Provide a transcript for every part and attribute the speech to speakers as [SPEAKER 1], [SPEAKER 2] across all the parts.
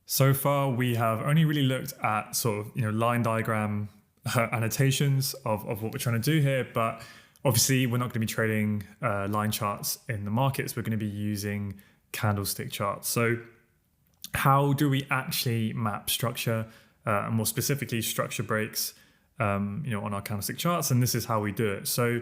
[SPEAKER 1] So far, we have only really looked at sort of line diagram annotations of what we're trying to do here, but obviously we're not going to be trading line charts in the markets. We're going to be using candlestick charts. So how do we actually map structure, and more specifically structure breaks, on our candlestick charts? And this is how we do it. So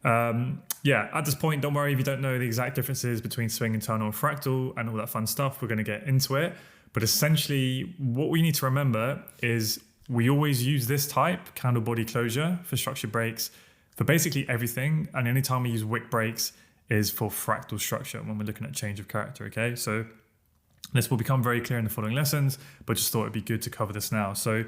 [SPEAKER 1] at this point, don't worry if you don't know the exact differences between swing, internal, and fractal and all that fun stuff. We're going to get into it. But essentially, what we need to remember is we always use this type, candle body closure, for structure breaks for basically everything. And anytime we use wick breaks is for fractal structure when we're looking at change of character, okay? So this will become very clear in the following lessons, but just thought it'd be good to cover this now. So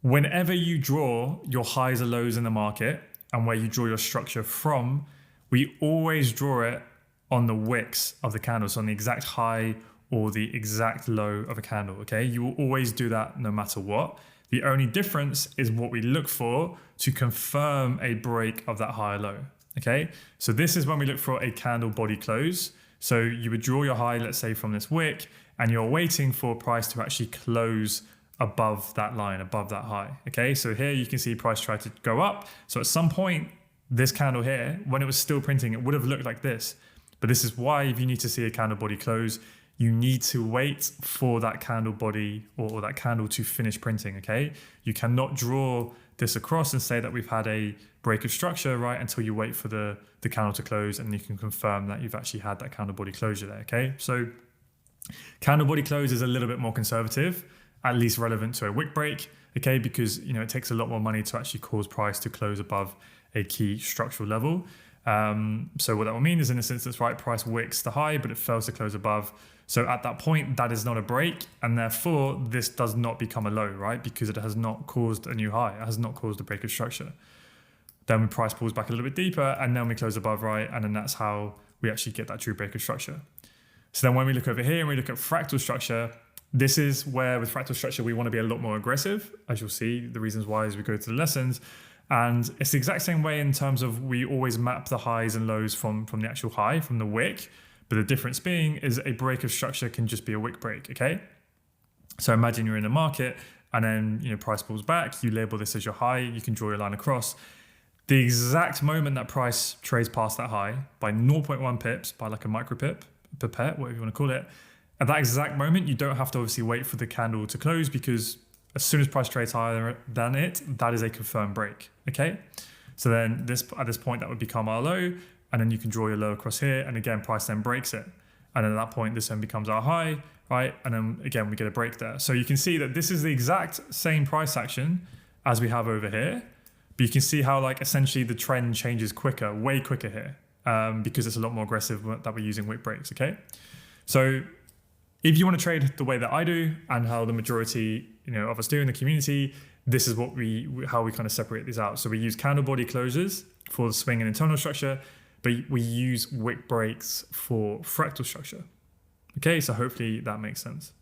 [SPEAKER 1] whenever you draw your highs and lows in the market and where you draw your structure from, we always draw it on the wicks of the candles, on the exact high or the exact low of a candle, okay? You will always do that no matter what. The only difference is what we look for to confirm a break of that high or low, okay? So this is when we look for a candle body close. So you would draw your high, let's say from this wick, and you're waiting for price to actually close above that line, above that high, okay? So here you can see price try to go up. So at some point, this candle here, when it was still printing, it would have looked like this. But this is why if you need to see a candle body close, you need to wait for that candle body or that candle to finish printing, okay? You cannot draw this across and say that we've had a break of structure, right, until you wait for the candle to close and you can confirm that you've actually had that candle body closure there, okay? So candle body close is a little bit more conservative, at least relevant to a wick break, okay? Because, it takes a lot more money to actually cause price to close above a key structural level. So what that will mean is in this instance, right, price wicks the high, but it fails to close above. So at that point, that is not a break. And therefore, this does not become a low, right? Because it has not caused a new high. It has not caused a break of structure. Then when price pulls back a little bit deeper and then we close above, right? And then that's how we actually get that true break of structure. So then when we look over here and we look at fractal structure, this is where with fractal structure, we want to be a lot more aggressive, as you'll see the reasons why as we go through the lessons. And it's the exact same way in terms of we always map the highs and lows from the actual high, from the wick. But the difference being is a break of structure can just be a wick break, okay? So imagine you're in the market and then price pulls back, you label this as your high, you can draw your line across. The exact moment that price trades past that high by 0.1 pips, by like a micro pip, pipette, whatever you want to call it, at that exact moment, you don't have to obviously wait for the candle to close because as soon as price trades higher than it, that is a confirmed break, okay? So then at this point, that would become our low, and then you can draw your low across here, and again, price then breaks it. And then at that point, this then becomes our high, right? And then again, we get a break there. So you can see that this is the exact same price action as we have over here, but you can see how like essentially the trend changes quicker, way quicker here, because it's a lot more aggressive that we're using wick breaks, okay? So if you want to trade the way that I do and how the majority of us do in the community, this is how we kind of separate these out. So we use candle body closures for the swing and internal structure, but we use wick breaks for fractal structure. Okay, so hopefully that makes sense.